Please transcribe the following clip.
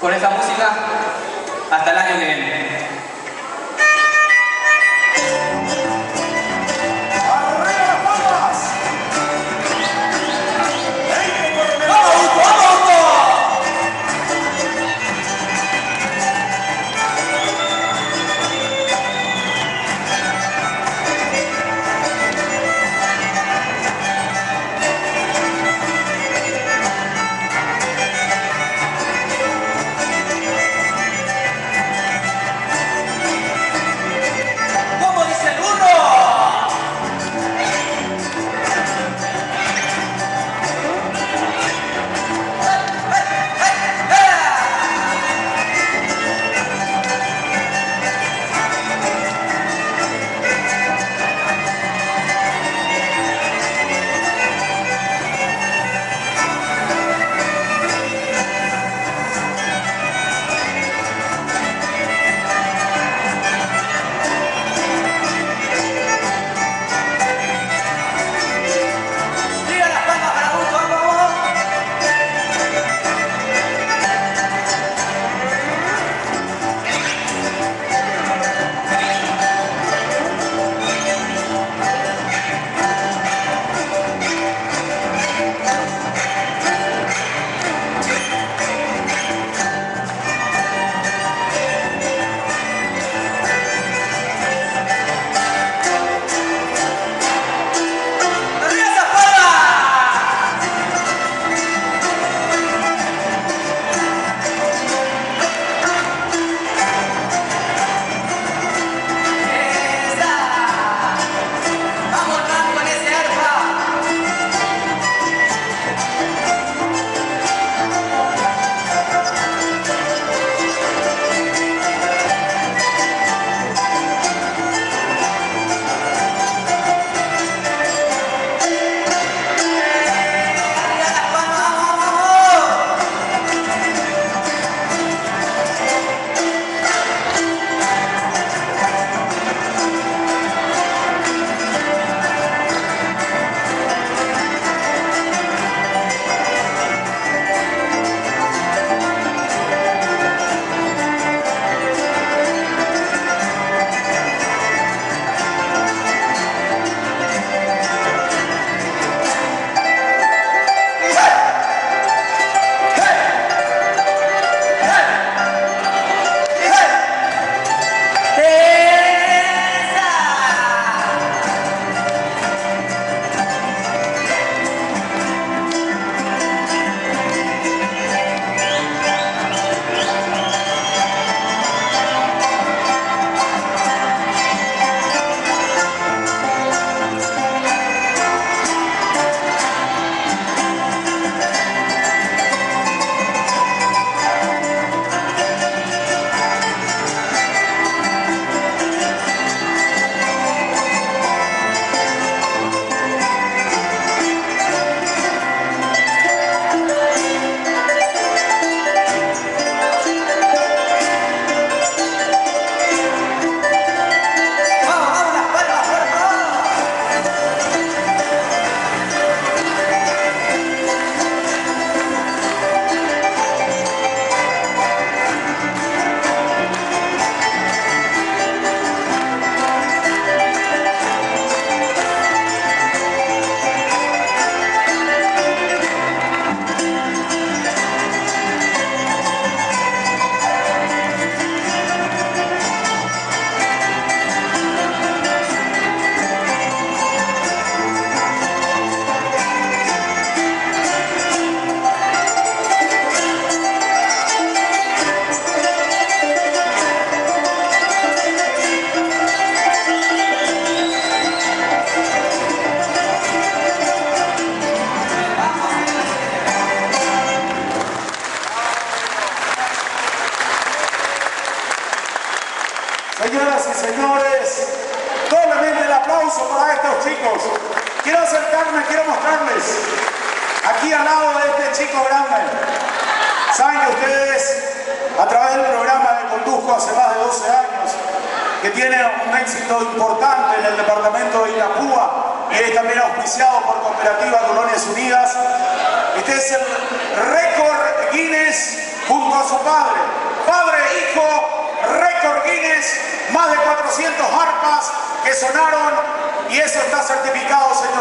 con esa música hasta el año que viene. Señoras y señores, doblemente el aplauso para estos chicos. Quiero acercarme, quiero mostrarles, aquí al lado de este chico grande. Saben que ustedes, a través del programa que conduzco hace más de 12 años, que tiene un éxito importante en el departamento de Itapúa y es también auspiciado por Cooperativa Colonias Unidas, este es el récord Guinness junto a su padre. Padre e hijo, récord Guinness, más de 400 arpas que sonaron y eso está certificado, señor.